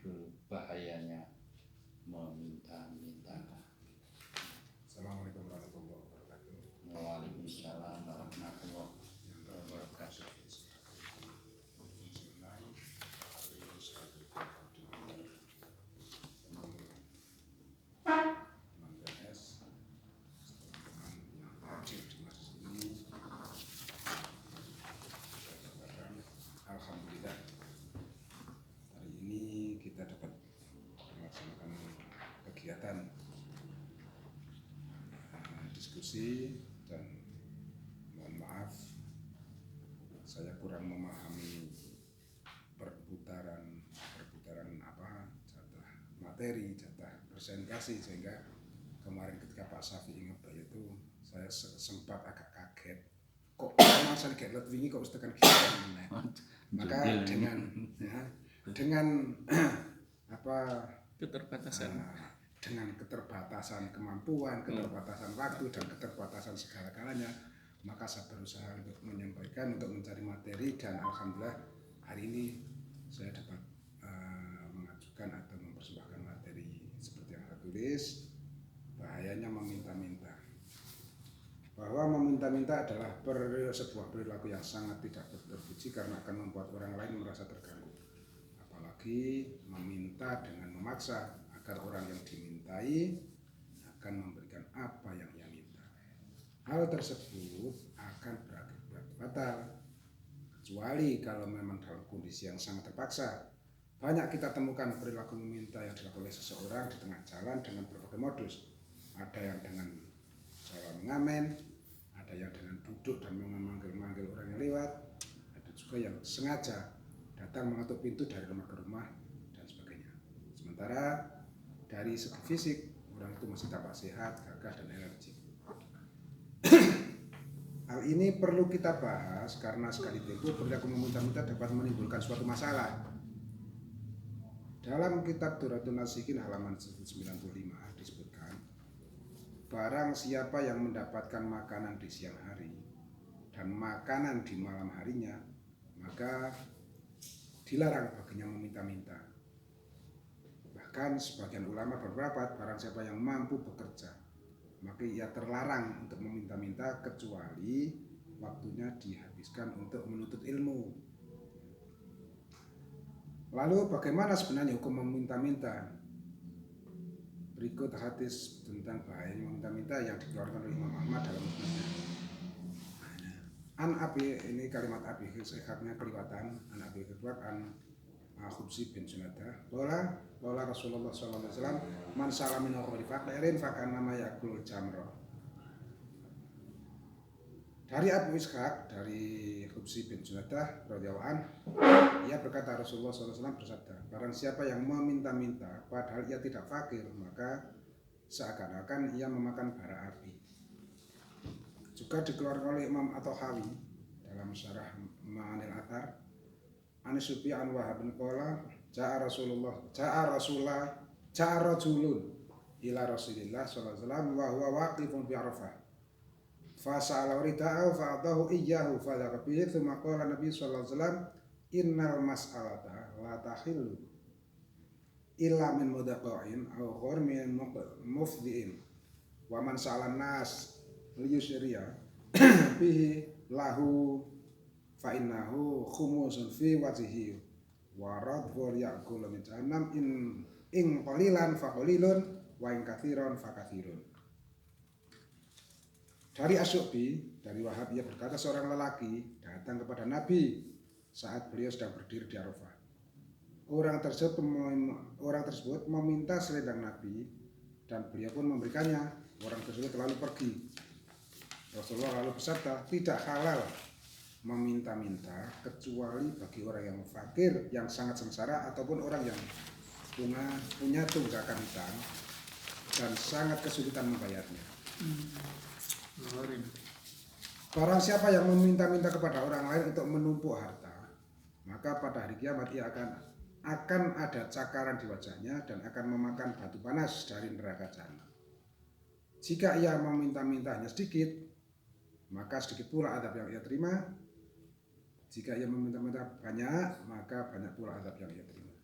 berjudul Bahayanya Meminta-minta. Assalamualaikum warahmatullahi wabarakatuh. Waalaikumsalam warahmatullahi wabarakatuh. Alhamdulillah, hari ini kita dapat melaksanakan kegiatan diskusi, dan mohon maaf saya kurang memahami perputaran jatah materi, jatah presentasi, sehingga kemarin ketika Pak Syafi'i ngebel itu saya sempat agak kaget, kok saya kayak wingi kok tekan gini. Maka dengan keterbatasan kemampuan, keterbatasan waktu, dan keterbatasan segala-galanya, maka saya berusaha untuk menyampaikan, untuk mencari materi, dan alhamdulillah hari ini saya dapat mengajukan atau mempersembahkan materi seperti yang saya tulis. Bahayanya meminta-minta. Bahwa meminta-minta adalah sebuah perilaku yang sangat tidak terpuji karena akan membuat orang lain merasa terganggu. Apalagi meminta dengan memaksa agar orang yang dimintai akan memberikan apa yang ia minta. Hal tersebut akan berakibat fatal, kecuali kalau memang dalam kondisi yang sangat terpaksa. Banyak kita temukan perilaku meminta yang dilakukan oleh seseorang di tengah jalan dengan berbagai modus. Ada yang dengan cara mengamen, ada yang dengan duduk dan memanggil-manggil orang yang lewat, ada juga yang sengaja datang mengetuk pintu dari rumah ke rumah dan sebagainya. Sementara dari segi fisik orang itu masih tampak sehat, gagah, dan energik. Hal ini perlu kita bahas karena sekali tempo perilaku meminta-minta dapat menimbulkan suatu masalah. Dalam kitab Duratun Nasihin halaman 95 disebutkan, barang siapa yang mendapatkan makanan di siang hari dan makanan di malam harinya, maka dilarang baginya meminta-minta. Bahkan sebagian ulama berpendapat barang siapa yang mampu bekerja, maka ia terlarang untuk meminta-minta kecuali waktunya dihabiskan untuk menuntut ilmu. Lalu bagaimana sebenarnya hukum meminta-minta? Berikut hadis tentang bahaya meminta-minta yang dikeluarkan oleh Imam Ahmad dalam musnadnya. An Abi, ini kalimat Abi Hizqatnya kelewatan. An Abi Hizqat an Khubsi bin Junadah. Lola Rasulullah SAW, man salamin akhwari faqirin fakan nama yakul jamroh. Dari Abu Ishaq, dari Khubsi bin Junadah radhiyallahu an, ia berkata, Rasulullah SAW bersabda, barang siapa yang meminta-minta padahal ia tidak fakir, maka seakan-akan ia memakan bara api. Juga dikeluarkan oleh Imam At-Tahawi dalam syarah Ma'anil Athar, Anis Subi an Wahab bin Qala, ja'a rajulun ila Rasulillah sallallahu alaihi wasallam wa huwa waqifun bi Arafah. Fasa'ala rida'ahu fa'adahu iyyahu fadhaka bihi tsumma qala Nabi sallallahu alaihi wasallam, innal mas'alata la tahillu illa min mudaqa'in aw khurmin mufdi'in wa man sa'alan nas liyusriya bihi lahu fa innahu khumusun fi wajhihi wa radhul ya'kulu min jahannam in qalilan fa qalilun wa in katsiran fa katsirun. Dari Asy'ubi, dari Wahab, ia berkata, seorang lelaki datang kepada Nabi saat beliau sedang berdiri di Arafah. Orang tersebut meminta selendang Nabi dan beliau pun memberikannya. Orang tersebut lalu pergi. Rasulullah lalu bersabda, tidak halal meminta-minta kecuali bagi orang yang fakir, yang sangat sengsara, ataupun orang yang punya tunggakan hutang dan sangat kesulitan membayarnya. Barang siapa yang meminta-minta kepada orang lain untuk menumpuk harta, maka pada hari kiamat ia akan ada cakaran di wajahnya dan akan memakan batu panas dari neraka jahanam. Jika ia meminta-minta hanya sedikit, maka sedikit pula azab yang ia terima. Jika ia meminta-minta banyak, maka banyak pula azab yang ia terima.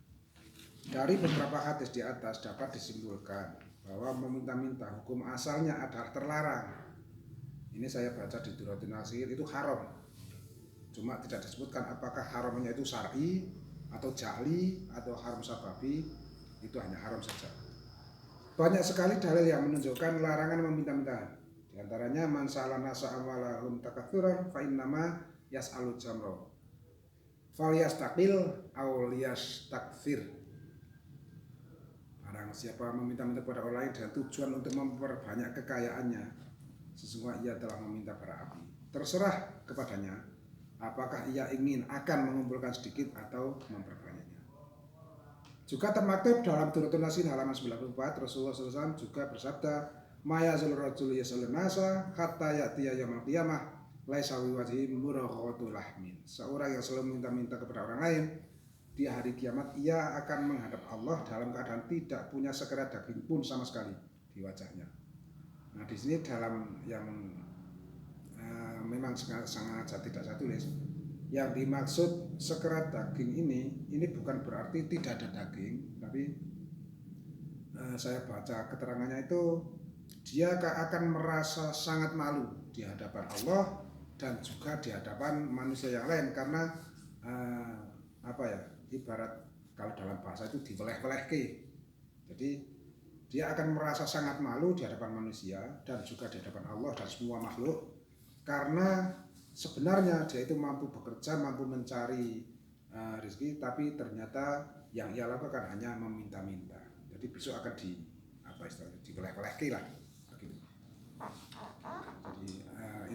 Dari beberapa hadis di atas dapat disimpulkan bahwa meminta-minta hukum asalnya adalah terlarang. Ini saya baca di Duratul Nasir, itu haram. Cuma tidak disebutkan apakah haramnya itu syar'i atau ja'li atau haram sababi, itu hanya haram saja. Banyak sekali dalil yang menunjukkan larangan meminta-minta. Di antaranya man sa'ala nasa amwalahum takatsuran fa innama yas'alu jamro falyastaqil aw liyastakfir. Barang siapa meminta-minta kepada orang lain dengan tujuan untuk memperbanyak kekayaannya, sesungguhnya ia telah meminta bara api. Terserah kepadanya apakah ia ingin akan mengumpulkan sedikit atau memperbanyaknya. Juga termaktub dalam Duratul Nasir halaman 94, Rasulullah SAW juga bersabda, "Ma yazul rajul yasalun nasa hatta ya'tiya yaumil qiyamah laisa fi wajhi muraghatul lahmin." Seorang yang selalu minta-minta kepada orang lain, di hari kiamat ia akan menghadap Allah dalam keadaan tidak punya sekerat daging pun sama sekali di wajahnya. Nah, di sini dalam yang memang sangat tidak saya tulis, yang dimaksud sekerat daging ini bukan berarti tidak ada daging, tapi saya baca keterangannya itu dia akan merasa sangat malu di hadapan Allah dan juga di hadapan manusia yang lain karena ibarat kalau dalam bahasa itu diweleh-welehke. Jadi dia akan merasa sangat malu di hadapan manusia dan juga di hadapan Allah dan semua makhluk, karena sebenarnya dia itu mampu bekerja, mampu mencari rezeki, tapi ternyata yang ia lakukan hanya meminta-minta. Jadi besok akan diweleh-welehke lah. Begitu. Jadi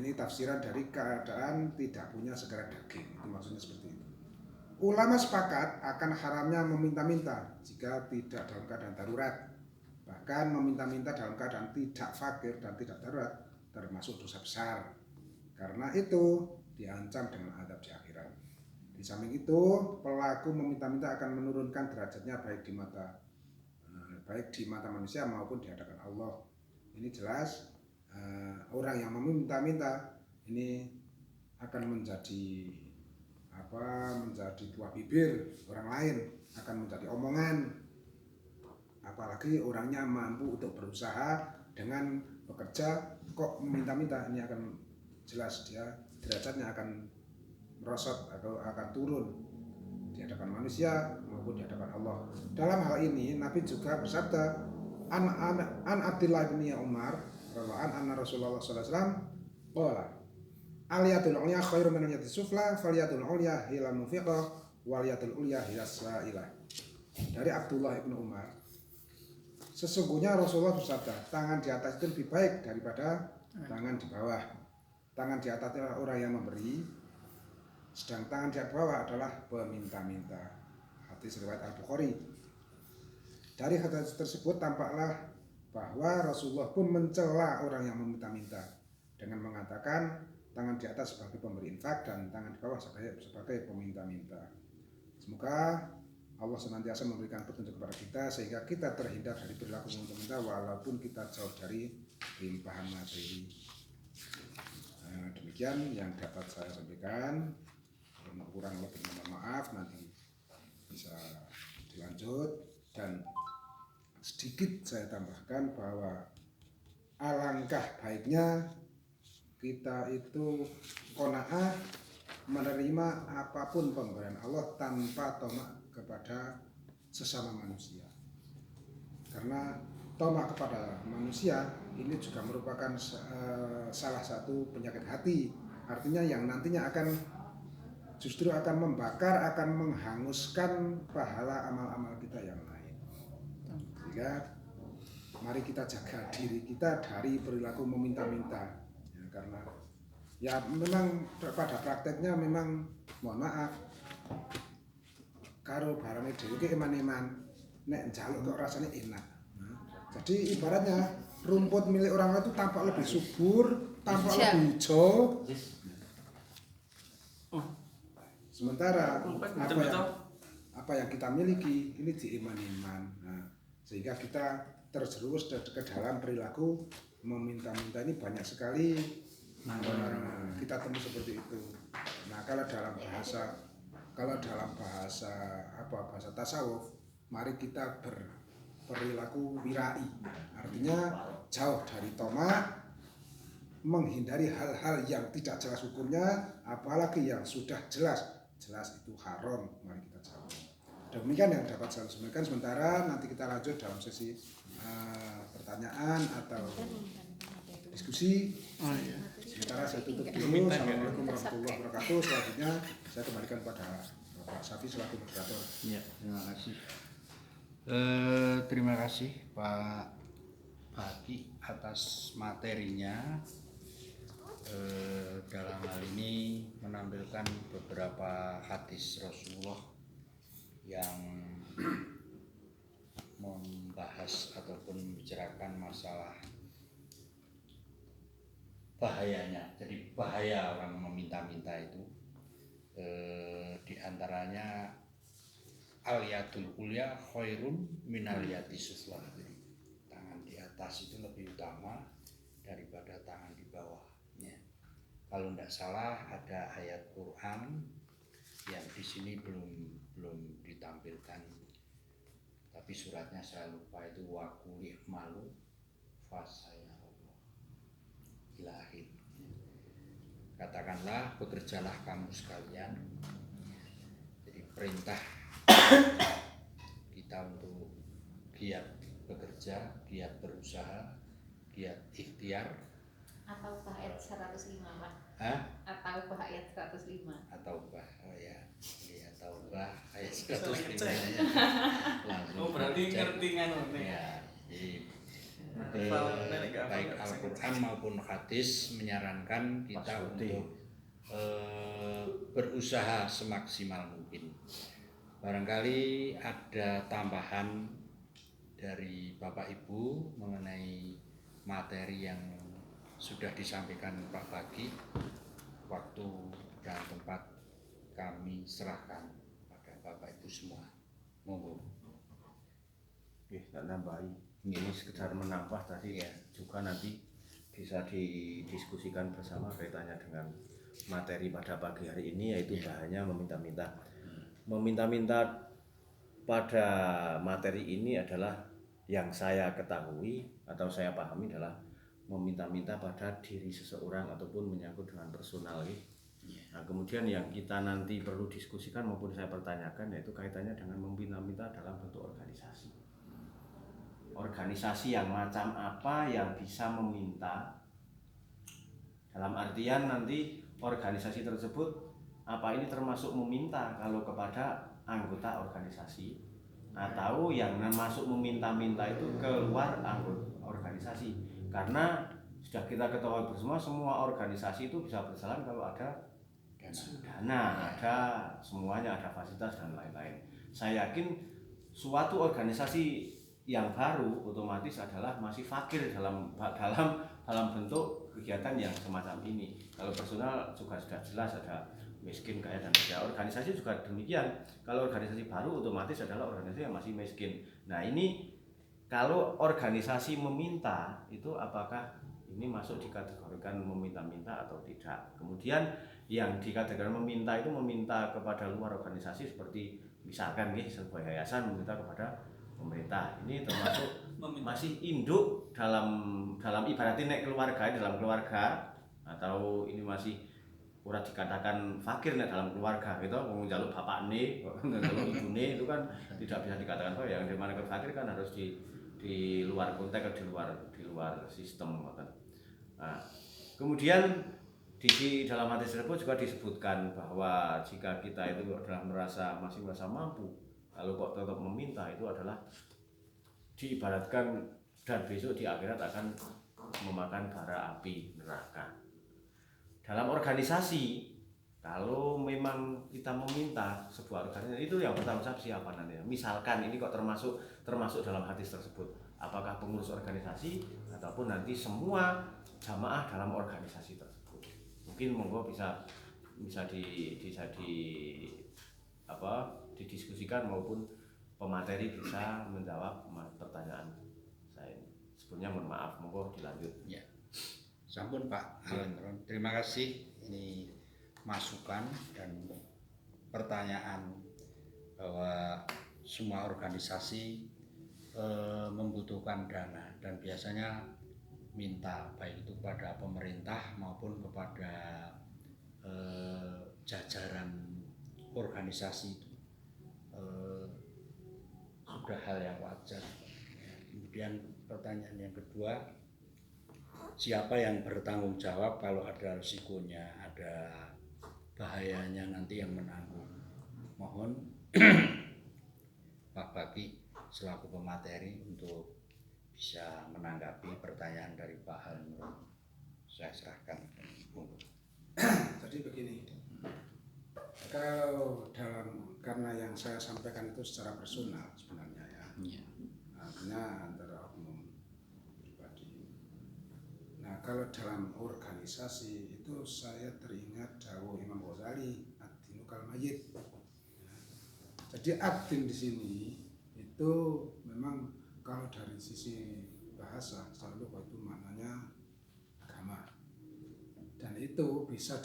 ini tafsiran dari keadaan tidak punya sekerat daging, itu maksudnya seperti itu. Ulama sepakat akan haramnya meminta-minta jika tidak dalam keadaan darurat. Bahkan meminta-minta dalam keadaan tidak fakir dan tidak darurat termasuk dosa besar. Karena itu diancam dengan azab di akhirat. Di samping itu, pelaku meminta-minta akan menurunkan derajatnya baik di mata manusia maupun di hadapan Allah. Ini jelas orang yang meminta-minta ini akan menjadi buah bibir orang lain, akan menjadi omongan. Apalagi orangnya mampu untuk berusaha dengan bekerja kok meminta-minta, ini akan jelas dia derajatnya akan merosot atau akan turun di hadapan manusia maupun di hadapan Allah. Dalam hal ini Nabi juga bersabda, an Abdullah bin Umar radhiyallahu anhu Rasulullah sallallahu alaihi wasallam qala aliyatul ulya khairum min yadis sufla falyatul ulya hilal mufiqah waliyatul ulya hilas sa'ilah. Dari Abdullah bin Umar, sesungguhnya Rasulullah bersabda, tangan di atas itu lebih baik daripada tangan di bawah. Tangan di atas adalah orang yang memberi, sedang tangan di bawah adalah peminta-minta. Hadis riwayat Al-Bukhari. Dari hadis tersebut tampaklah bahwa Rasulullah pun mencela orang yang meminta-minta dengan mengatakan tangan di atas sebagai pemberi infak dan tangan di bawah sebagai peminta-minta. Semoga Allah senantiasa memberikan petunjuk kepada kita sehingga kita terhindar dari perilaku meminta-minta walaupun kita jauh dari limpahan materi. Demikian yang dapat saya sampaikan. Kurang lebih mohon maaf, nanti bisa dilanjut. Dan sedikit saya tambahkan bahwa alangkah baiknya kita itu qanaah menerima apapun pemberian Allah tanpa tamak kepada sesama manusia. Karena tamak kepada manusia ini juga merupakan salah satu penyakit hati. Artinya yang nantinya justru akan membakar, akan menghanguskan pahala amal-amal kita yang lain. Sehingga mari kita jaga diri kita dari perilaku meminta-minta. Karena ya memang pada prakteknya memang mohon maaf karo barangnya dhewe iki eman-eman nek njaluk kok rasanya enak. Jadi ibaratnya rumput milik orang lain itu tampak lebih subur, tampak lebih hijau. Sementara apa yang kita miliki ini diiman-iman. Nah, sehingga kita terjerumus ke dalam perilaku meminta-minta ini banyak sekali. Kita temui seperti itu. Nah, kalau dalam bahasa tasawuf mari kita berperilaku wirai, artinya jauh dari tamak, menghindari hal-hal yang tidak jelas hukumnya, apalagi yang sudah jelas itu haram, mari kita jauh. Demikian yang dapat saya sampaikan. Sementara nanti kita lanjut dalam sesi pertanyaan atau diskusi. Sementara saya tutup dulu. Assalamualaikum warahmatullahi wabarakatuh. Selanjutnya saya kembalikan kepada Bapak Safi selaku moderator. Ya, terima kasih. Terima kasih Pak Baki atas materinya. Dalam hal ini menampilkan beberapa hadis Rasulullah yang membahas ataupun membicarakan masalah bahayanya. Jadi bahaya orang meminta-minta itu, di antaranya al-yadul ulya khairun minal yadi sufla. Jadi tangan di atas itu lebih utama daripada tangan di bawahnya. Kalau tidak salah ada ayat Quran yang di sini belum ditampilkan, tapi suratnya saya lupa, itu wakulih malu fasaya Allah ila akhir. Katakanlah bekerjalah kamu sekalian. Jadi perintah kita untuk giat bekerja, giat berusaha, giat ikhtiar. Atau ayat 105 Pak? Atau ayat 105? Atau ayat 105 ya. Langsung berarti ngerti kan? Ya, jadi baik Al-Quran maupun hadis menyarankan kita untuk berusaha semaksimal mungkin. Barangkali ada tambahan dari Bapak Ibu mengenai materi yang sudah disampaikan Pak Baki. Waktu dan tempat kami serahkan pada Bapak Ibu semua. Monggo. Oke, tak nambahi. Ini sekedar menambah tadi ya. Juga nanti bisa didiskusikan bersama kaitannya dengan materi pada pagi hari ini, yaitu bahayanya meminta-minta. Meminta-minta pada materi ini adalah yang saya ketahui atau saya pahami adalah meminta-minta pada diri seseorang ataupun menyangkut dengan personal. Nah, kemudian yang kita nanti perlu diskusikan maupun saya pertanyakan yaitu kaitannya dengan meminta-minta dalam bentuk organisasi. Organisasi yang macam apa yang bisa meminta, dalam artian nanti organisasi tersebut apa ini termasuk meminta kalau kepada anggota organisasi, atau yang masuk meminta-minta itu keluar anggota organisasi. Karena sudah kita ketahui bersama, semua organisasi itu bisa berjalan kalau ada dana, ada semuanya, ada fasilitas dan lain-lain. Saya yakin suatu organisasi yang baru otomatis adalah masih fakir dalam bentuk kegiatan yang semacam ini. Kalau personal juga sudah jelas ada miskin, kaya dan kaya. Organisasi juga demikian. Kalau organisasi baru otomatis adalah organisasi yang masih miskin. Nah, ini kalau organisasi meminta itu apakah ini masuk dikategorikan meminta-minta atau tidak? Kemudian yang dikategorikan meminta itu meminta kepada luar organisasi, seperti misalkan sebuah yayasan meminta kepada pemerintah. Ini termasuk masih induk dalam ibaratnya nek keluarga, dalam keluarga, atau ini masih kurang dikatakan fakir nek dalam keluarga gitu, mau njaluk bapak nih, njaluk ibu nih, itu kan tidak bisa dikatakan fakir. Yang dimana fakir kan harus di luar konteks, di luar sistem. Nah, kemudian di dalam hadis tersebut juga disebutkan bahwa jika kita itu adalah masih merasa mampu, lalu kok tetap meminta, itu adalah diibaratkan dan besok di akhirat akan memakan bara api neraka. Dalam organisasi, kalau memang kita meminta sebuah organisasi, itu yang pertama siapa nantinya? Misalkan ini kok termasuk dalam hadis tersebut, apakah pengurus organisasi ataupun nanti semua jamaah dalam organisasi tersebut. Mungkin monggo bisa didiskusikan maupun pemateri bisa menjawab pertanyaan saya. Sebelumnya mohon maaf, monggo dilanjut. Ya. Sampun Pak Alan. Terima kasih. Ini masukan dan pertanyaan bahwa semua organisasi membutuhkan dana dan biasanya minta baik itu kepada pemerintah maupun kepada jajaran organisasi itu sudah hal yang wajar. Kemudian pertanyaan yang kedua, siapa yang bertanggung jawab kalau ada risikonya, ada bahayanya nanti yang menanggung? Mohon Pak Baki selaku pemateri untuk bisa menanggapi pertanyaan dari Pak Halnur. Saya serahkan. Jadi begini, kalau karena yang saya sampaikan itu secara personal sebenarnya ya, artinya antara oknum pribadi. Nah, kalau dalam organisasi itu saya teringat dawuh Imam Ghazali, ad-dinu kal mayyit. Jadi ad-din di sini itu memang kalau dari sisi bahasa secara lughah itu maknanya agama, dan itu bisa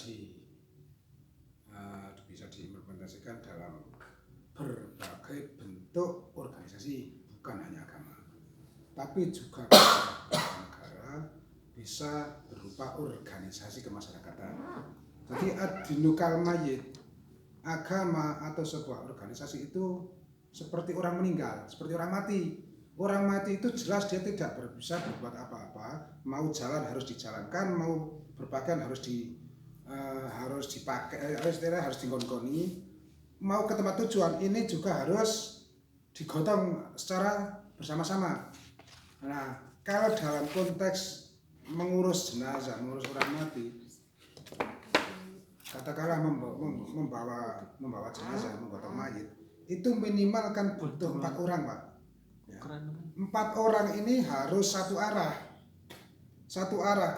diimplementasikan dalam berbagai bentuk organisasi, bukan hanya agama, tapi juga negara, bisa berupa organisasi kemasyarakatan. Jadi ad-dinu kal mayyit, agama atau sebuah organisasi itu seperti orang meninggal, seperti orang mati. Orang mati itu jelas dia tidak bisa berbuat apa-apa, mau jalan harus dijalankan, mau berpakaian harus dipakai, harus digongkoni, mau ke tempat tujuan ini juga harus digotong secara bersama-sama. Nah, kalau dalam konteks mengurus jenazah, mengurus orang mati, katakanlah membawa jenazah, menggotong mayit, itu minimal kan butuh 4 orang, Pak. Ya. 4 orang ini harus satu arah.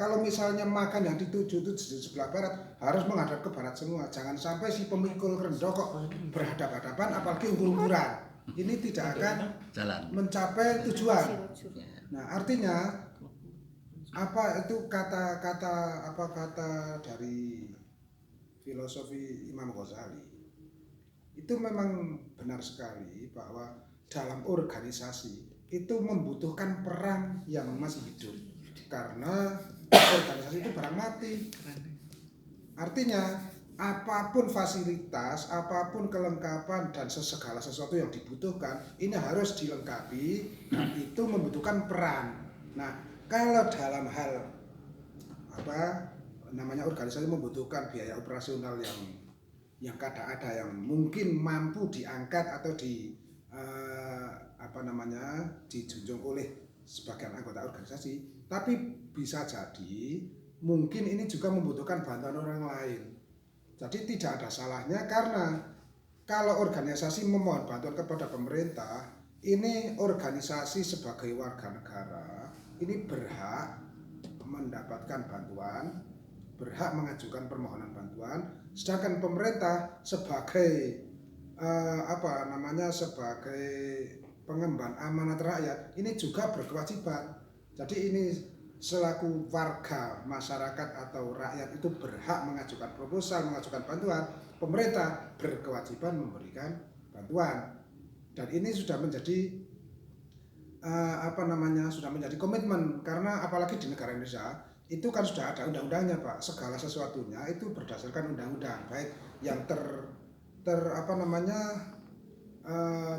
Kalau misalnya makan yang dituju itu di sebelah barat, harus menghadap ke barat semua. Jangan sampai si pemikul rendok kok berhadap-hadapan, apalagi umur-umuran. Ini tidak akan mencapai tujuan. Nah, artinya apa itu kata dari filosofi Imam Ghazali itu memang benar sekali bahwa dalam organisasi itu membutuhkan peran yang masih hidup, karena organisasi itu barang mati. Artinya apapun fasilitas, apapun kelengkapan dan segala sesuatu yang dibutuhkan ini harus dilengkapi, dan itu membutuhkan peran. Nah, kalau dalam hal organisasi membutuhkan biaya operasional yang ada yang mungkin mampu diangkat atau dijunjung oleh sebagian anggota organisasi, tapi bisa jadi mungkin ini juga membutuhkan bantuan orang lain. Jadi tidak ada salahnya, karena kalau organisasi memohon bantuan kepada pemerintah, ini organisasi sebagai warga negara ini berhak mendapatkan bantuan, berhak mengajukan permohonan bantuan, sedangkan pemerintah sebagai sebagai pengemban amanat rakyat ini juga berkewajiban. Jadi ini selaku warga masyarakat atau rakyat itu berhak mengajukan proposal, mengajukan bantuan, pemerintah berkewajiban memberikan bantuan. Dan ini sudah menjadi sudah menjadi komitmen, karena apalagi di negara Indonesia itu kan sudah ada undang-undangnya, Pak. Segala sesuatunya itu berdasarkan undang-undang, baik yang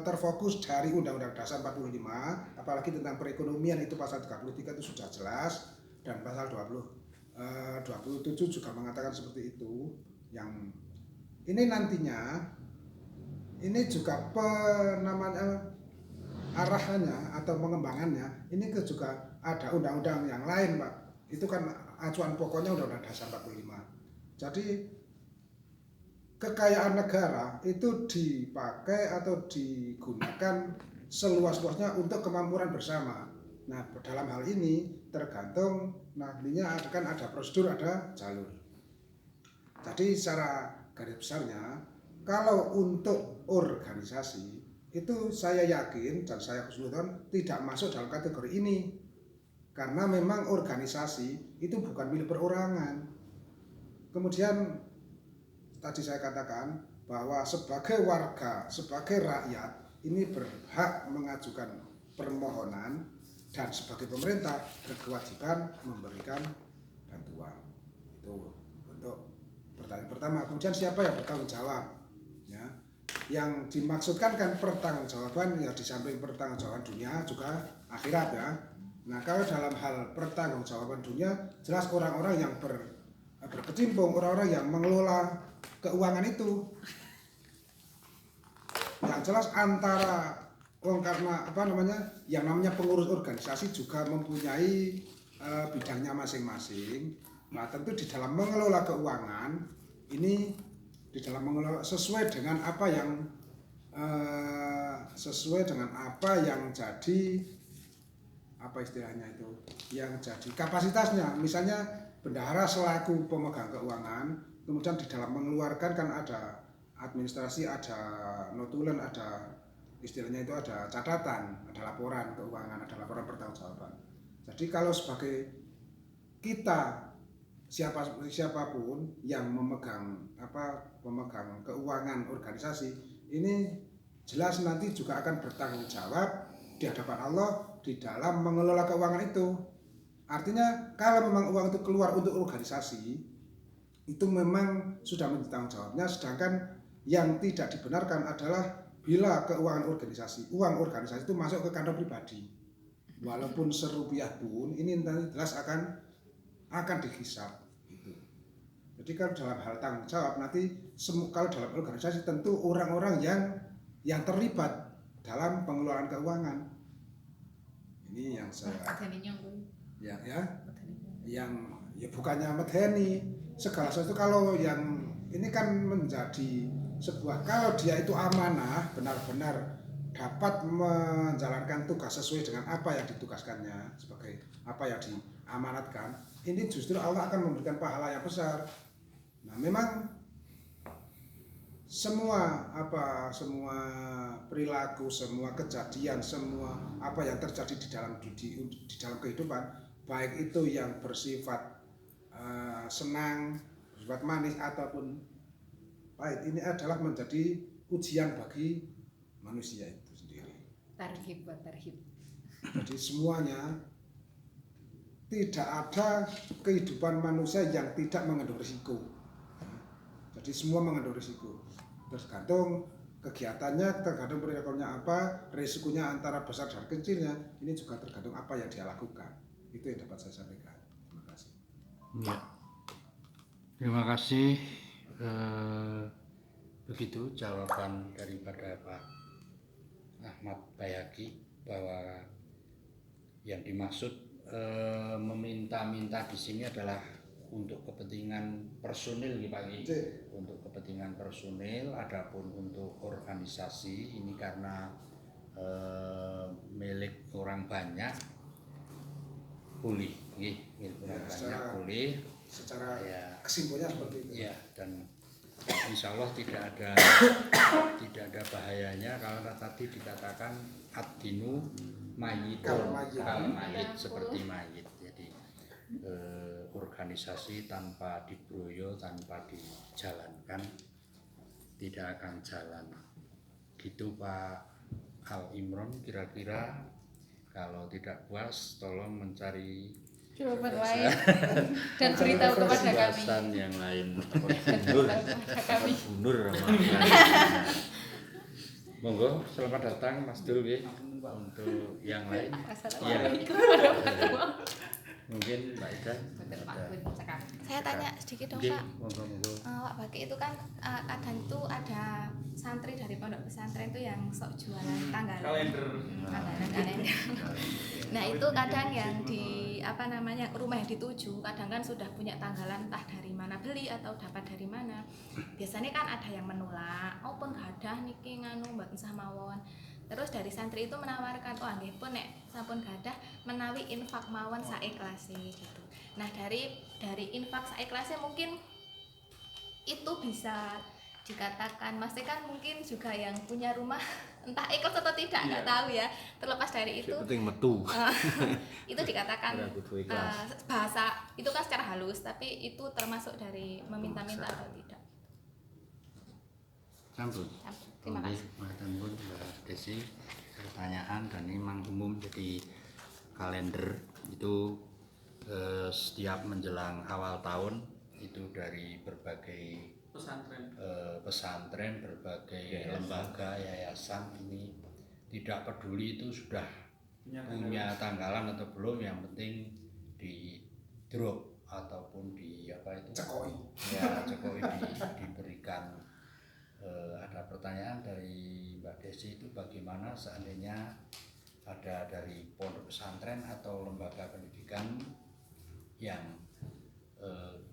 terfokus dari Undang-Undang Dasar 45, apalagi tentang perekonomian itu pasal 33 itu sudah jelas, dan pasal 27 juga mengatakan seperti itu. Yang ini nantinya ini juga arahannya atau pengembangannya ini juga ada undang-undang yang lain, Pak. Itu kan acuan pokoknya Undang-Undang Dasar 45. Jadi kekayaan negara itu dipakai atau digunakan seluas-luasnya untuk kemakmuran bersama. Nah, dalam hal ini tergantung nantinya akan ada prosedur, ada jalur. Jadi secara garis besarnya, kalau untuk organisasi itu saya yakin dan saya keseluruhan tidak masuk dalam kategori ini, karena memang organisasi itu bukan milik perorangan. Kemudian tadi saya katakan bahwa sebagai warga, sebagai rakyat ini berhak mengajukan permohonan dan sebagai pemerintah berkewajiban memberikan bantuan. Itu untuk pertanyaan pertama. Kemudian siapa yang bertanggung jawab? Ya. Yang dimaksudkan kan pertanggungjawaban ya di samping pertanggungjawaban dunia juga akhirat ya. Nah, kalau dalam hal pertanggungjawaban dunia jelas orang-orang yang berkecimpung, orang-orang yang mengelola keuangan itu. Yang jelas antara karena yang namanya pengurus organisasi juga mempunyai bidangnya masing-masing. Nah, tentu di dalam mengelola keuangan ini sesuai dengan apa yang jadi apa istilahnya itu, yang jadi kapasitasnya. Misalnya bendahara selaku pemegang keuangan, kemudian di dalam mengeluarkan kan ada administrasi, ada notulen, ada istilahnya itu ada catatan, ada laporan keuangan, ada laporan pertanggungjawaban. Jadi kalau sebagai kita siapapun yang memegang keuangan organisasi ini jelas nanti juga akan bertanggung jawab di hadapan Allah di dalam mengelola keuangan itu. Artinya kalau memang uang itu keluar untuk organisasi itu memang sudah menjadi tanggung jawabnya, sedangkan yang tidak dibenarkan adalah bila keuangan organisasi, uang organisasi itu masuk ke kantong pribadi, walaupun serupiah pun ini nanti jelas akan dihisab. Gitu. Jadi kalau dalam hal tanggung jawab nanti kalau dalam organisasi tentu orang-orang yang terlibat dalam pengelolaan keuangan. Ini yang saya yang bukannya medeni segala sesuatu. Kalau yang ini kan menjadi sebuah, kalau dia itu amanah, benar-benar dapat menjalankan tugas sesuai dengan apa yang ditugaskannya, sebagai apa yang diamanatkan, ini justru Allah akan memberikan pahala yang besar. Nah, memang semua perilaku, semua kejadian, semua apa yang terjadi di dalam kehidupan, baik itu yang bersifat senang, bersifat manis ataupun pahit, ini adalah menjadi ujian bagi manusia itu sendiri. Tarhib. Jadi semuanya, tidak ada kehidupan manusia yang tidak mengandung risiko. Jadi semua mengandung risiko. Tergantung kegiatannya, tergantung perilakunya apa, risikonya antara besar dan kecilnya, ini juga tergantung apa yang dia lakukan. Itu yang dapat saya sampaikan. Terima kasih. Ya. Terima kasih. Begitu jawaban daripada Pak Ahmad Bayhaqi bahwa yang dimaksud meminta-minta di sini adalah untuk kepentingan personil ya Pak Gi. Untuk kepentingan personil, adapun untuk organisasi ini karena milik orang banyak boleh, milik orang banyak boleh. Secara kesimpulannya seperti itu. Ya, dan insya Allah tidak ada bahayanya kalau tadi dikatakan ad-dinu mayyitun, kal mayit, seperti mayit. Jadi organisasi tanpa dibroyo, tanpa dijalankan tidak akan jalan. Gitu Pak Al Imron, kira-kira kalau tidak puas tolong mencari jawaban lain dan beritahu kepada kami yang lain. Mundur Monggo, selamat datang Mas Dul untuk yang lain. Assalamualaikum Mungkin Mbak Ida. Saya tanya sedikit dong Pak. Pak Baki itu kan kadang itu ada santri dari pondok pesantren itu yang sok jualan tanggalan kalender. Nah itu kadang yang di rumah yang dituju kadang kan sudah punya tanggalan entah dari mana beli atau dapat dari mana. Biasanya kan ada yang menolak, oh pun gadah niki nganu mboten sah mawon. Terus dari santri itu menawarkan, oh nggih pun nek sampun gadah menawi infak mawon saiklase gitu. Nah dari infak saiklase mungkin itu bisa dikatakan, maksudnya kan mungkin juga yang punya rumah entah ikhlas atau tidak nggak tahu ya. Terlepas dari itu, penting metu. Itu dikatakan bahasa itu kan secara halus, tapi itu termasuk dari meminta-minta atau tidak? Sampun. Terima kasih. Mbak Desi, pertanyaan dan ini memang umum, jadi kalender itu setiap menjelang awal tahun itu dari berbagai pesantren, berbagai lembaga, yayasan ini tidak peduli itu sudah punya tanggalan atau belum, yang penting di drop ataupun di apa itu Cekoi. Ya, cekoi diberikan. Ada pertanyaan dari Mbak Desi, itu bagaimana seandainya ada dari pondok pesantren atau lembaga pendidikan yang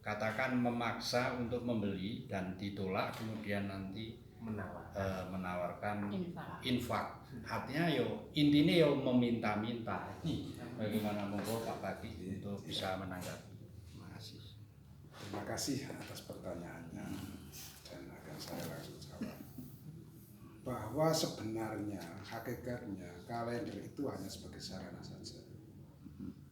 katakan memaksa untuk membeli dan ditolak, kemudian nanti menawarkan infak. Artinya intinya meminta-minta. Bagaimana monggo Pak Bagi untuk bisa menanggapi. Terima kasih. Terima kasih atas pertanyaannya, dan akan saya langsung jawab. Bahwa sebenarnya, hakikatnya kalender itu hanya sebagai sarana saja.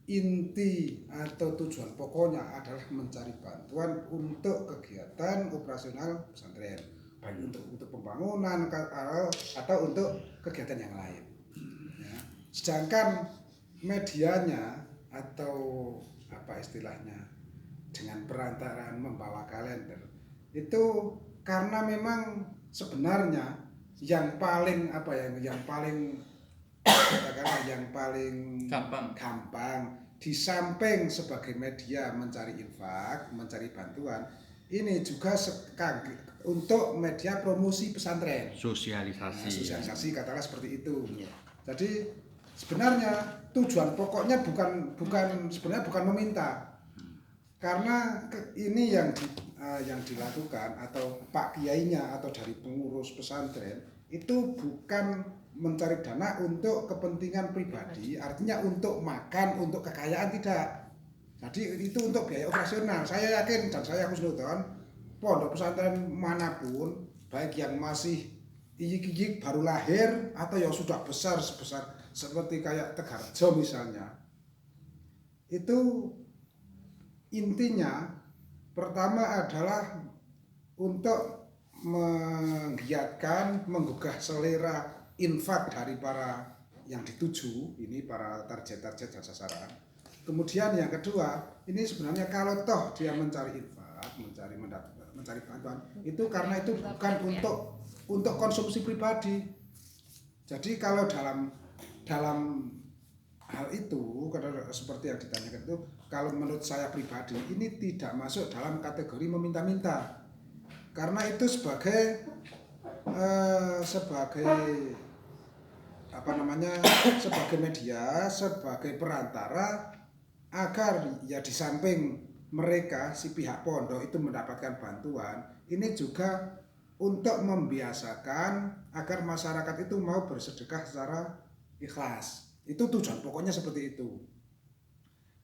Inti atau tujuan pokoknya adalah mencari bantuan untuk kegiatan operasional pesantren, baik untuk pembangunan atau untuk kegiatan yang lain. Ya. Sedangkan medianya atau apa istilahnya dengan perantaraan membawa kalender itu karena memang sebenarnya yang paling gampang di samping sebagai media mencari infak, mencari bantuan, ini juga untuk media promosi pesantren, sosialisasi katakanlah seperti itu. Jadi sebenarnya tujuan pokoknya bukan meminta, karena ini yang dilakukan atau Pak Kiainya atau dari pengurus pesantren itu bukan mencari dana untuk kepentingan pribadi, artinya untuk makan, untuk kekayaan, tidak. Jadi itu untuk biaya operasional. Saya yakin dan saya husnudon, pondok pesantren manapun, baik yang masih iyik-iyik baru lahir atau yang sudah besar sebesar seperti kayak Tegarjo misalnya, itu intinya pertama adalah untuk menggiatkan, menggugah selera infak dari para yang dituju, ini para target-target dan sasaran. Kemudian yang kedua, ini sebenarnya kalau toh dia mencari infak, mencari bantuan, itu karena itu bukan untuk konsumsi pribadi. Jadi kalau dalam hal itu, seperti yang ditanyakan itu, kalau menurut saya pribadi ini tidak masuk dalam kategori meminta-minta, karena itu sebagai sebagai media, sebagai perantara agar ya di samping mereka si pihak pondok itu mendapatkan bantuan, ini juga untuk membiasakan agar masyarakat itu mau bersedekah secara ikhlas. Itu tujuan pokoknya seperti itu.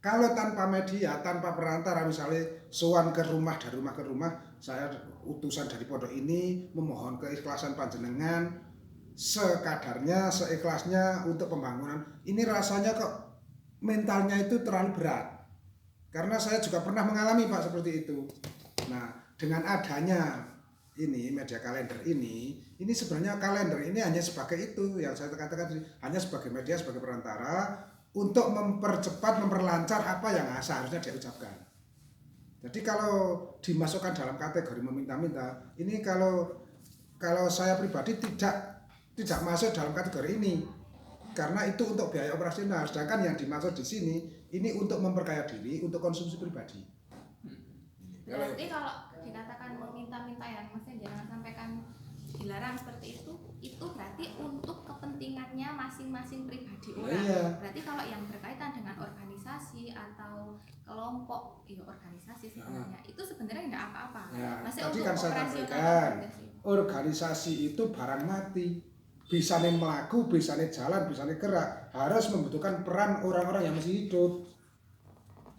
Kalau tanpa media, tanpa perantara, misalnya sowan ke rumah, dari rumah ke rumah, saya utusan dari pondok ini memohon keikhlasan panjenengan sekadarnya, seikhlasnya untuk pembangunan. Ini rasanya kok mentalnya itu terlalu berat. Karena saya juga pernah mengalami Pak seperti itu. Nah, dengan adanya ini media kalender ini sebenarnya kalender ini hanya sebagai itu yang saya katakan, hanya sebagai media, sebagai perantara untuk mempercepat, memperlancar apa yang seharusnya dia ucapkan. Jadi kalau dimasukkan dalam kategori meminta-minta, ini kalau saya pribadi tidak masuk dalam kategori ini, karena itu untuk biaya operasional. Sedangkan yang dimaksud di sini ini untuk memperkaya diri, untuk konsumsi pribadi. Berarti kalau dikatakan meminta-minta ya, maksudnya jangan sampaikan dilarang seperti itu berarti untuk kepentingannya masing-masing pribadi orang. Iya. Berarti kalau yang berkaitan dengan organisasi atau kelompok, organisasi sebenarnya itu sebenarnya nggak apa-apa. Ya, masih tadi untuk kan saya operasional sampaikan, juga sih. organisasi itu barang mati. Bisanya melaku, bisanya jalan, bisanya gerak, harus membutuhkan peran orang-orang yang masih hidup.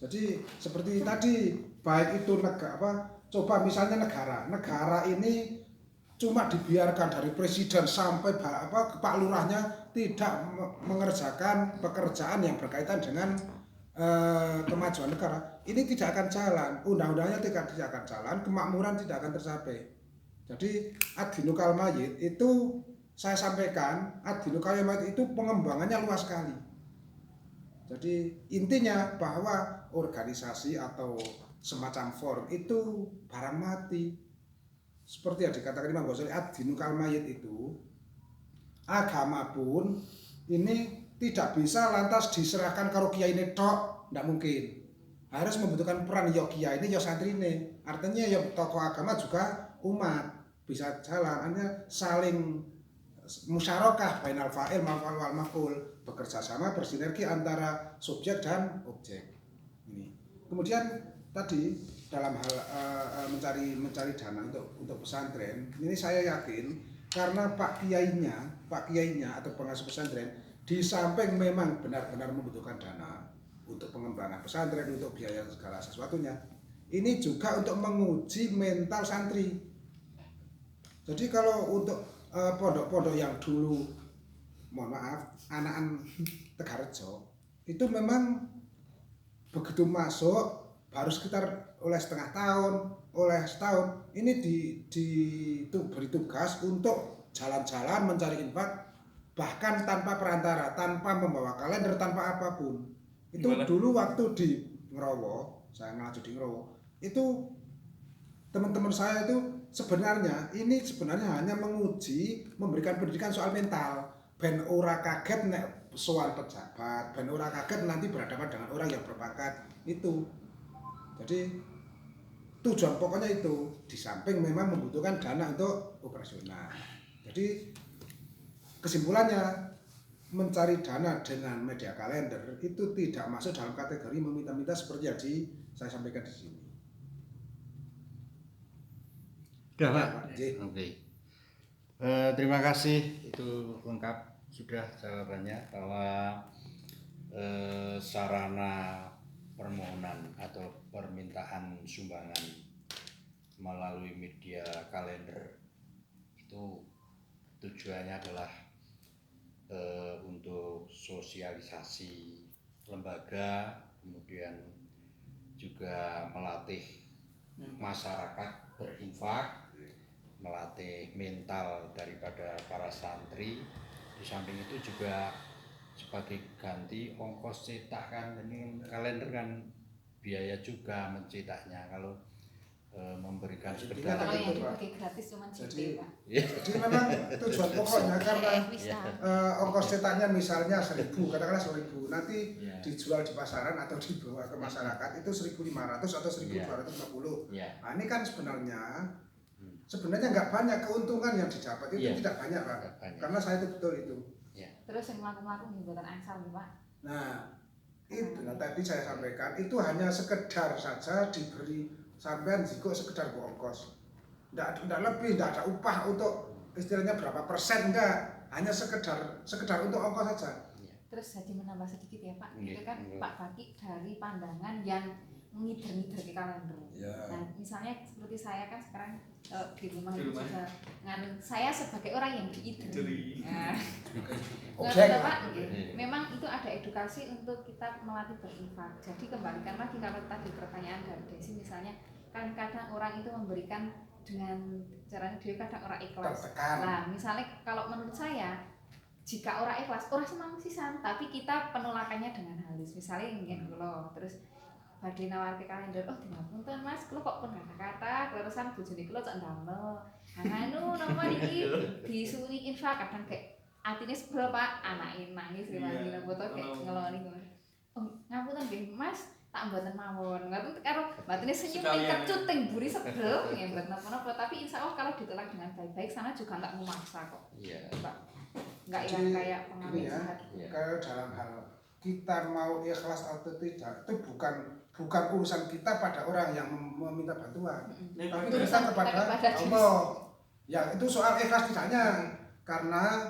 Jadi seperti tadi, baik itu coba misalnya negara ini cuma dibiarkan dari presiden sampai Pak Lurahnya tidak mengerjakan pekerjaan yang berkaitan dengan kemajuan negara, ini tidak akan jalan, undang-undangnya tidak akan jalan, kemakmuran tidak akan tercapai. Jadi adinukal mayit itu saya sampaikan, adinukal mayit itu pengembangannya luas sekali. Jadi intinya bahwa organisasi atau semacam forum itu barang mati. Seperti yang dikatakan Imam Ghazali, adinukal mayit itu agama pun ini tidak bisa lantas diserahkan karo kiai ini tok, tidak mungkin. Harus membutuhkan peran ya kiai ini ya santri ini. Artinya ya tokoh agama juga umat bisa jalan, hanya saling musyarakah bainal fa'il wal maf'ul, bekerja sama bersinergi antara subjek dan objek. Ini. Kemudian tadi dalam hal mencari dana untuk pesantren, ini saya yakin karena Pak Kiainya atau pengasuh pesantren di samping memang benar-benar membutuhkan dana untuk pengembangan pesantren, untuk biaya segala sesuatunya, ini juga untuk menguji mental santri. Jadi kalau untuk pondok-pondok yang dulu, mohon maaf, anak-anak Tegarrejo itu memang begitu masuk baru sekitar oleh setengah tahun, oleh setahun ini diberi tugas untuk jalan-jalan mencari infak, bahkan tanpa perantara, tanpa membawa kalender, tanpa apapun. Itu gimana? Dulu waktu di Ngerowo, saya ngaji di Ngerowo, itu teman-teman saya itu sebenarnya hanya menguji, memberikan pendidikan soal mental. Ben ora kaget nek soal pejabat, ben ora kaget nanti berhadapan dengan orang yang berpangkat itu. Jadi tujuan pokoknya itu, di samping memang membutuhkan dana untuk operasional. Jadi kesimpulannya, mencari dana dengan media kalender itu tidak masuk dalam kategori meminta-minta seperti yang saya sampaikan di sini. Sudah Pak? Oke. Terima kasih, itu lengkap sudah jawabannya bahwa sarana permohonan atau permintaan sumbangan melalui media kalender itu tujuannya adalah untuk sosialisasi lembaga, kemudian juga melatih masyarakat berinfak, melatih mental daripada para santri. Di samping itu juga sebagai ganti ongkos cetak kan, ini kalender kan biaya juga mencetaknya. Kalau memberikan sekedar kalau yang dibagi gratis cuma CD Pak. Jadi memang tujuan pokoknya karena ongkos cetaknya misalnya 1.000, katakanlah 1.000, nanti dijual di pasaran atau dibawa ke masyarakat itu 1.500 atau 1.250. Nah ini kan sebenarnya nggak banyak keuntungan yang didapat itu, tidak banyak Pak, karena saya itu betul itu. Terus yang melaku-melaku buatan angsal Pak. Nah itu tadi saya sampaikan itu hanya sekedar saja diberi sampean jika sekedar ongkos, tidak lebih, tidak ada upah untuk istilahnya berapa persen, enggak, hanya sekedar untuk ongkos saja. Terus jadi menambah sedikit ya Pak, itu kan Pak Baki dari pandangan yang ngider-ngider di kalender. Nah misalnya seperti saya kan sekarang di rumah itu juga saya sebagai orang yang diider. Pak, memang itu ada edukasi untuk kita melatih berinfak. Jadi kembalikan lagi kalau tadi pertanyaan dari Desi, misalnya kan kadang orang itu memberikan dengan caranya dia kadang orang ikhlas. Nah misalnya kalau menurut saya, jika orang ikhlas, orang senang sisan, tapi kita penolakannya dengan halus. Misalnya ingin dulu, terus badhe nawarke kalender, oh dipunten Mas, kula kok pun kata-kata, kleresan bojone kula cek ndamel. Anu napa iki disuwuni infak, kadang kayak atine sebel Pak, anake nangis lagi foto kayak ngeloni. Oh, ngapunten nggih Mas, tak mboten mawon. Ngoten karo batine senyum kecut teng buri sebel, nggih mboten napa-napa, tapi insyaallah kalau ditolak dengan baik-baik sana juga enggak memaksa kok. Iya, Pak. Enggak yang kayak pengamen jahat. Kalau dalam hal kita mau ikhlas atau tidak itu bukan urusan kita pada orang yang meminta bantuan, tapi urusan kepada Allah. Ya itu soal ikhlas tidaknya, karena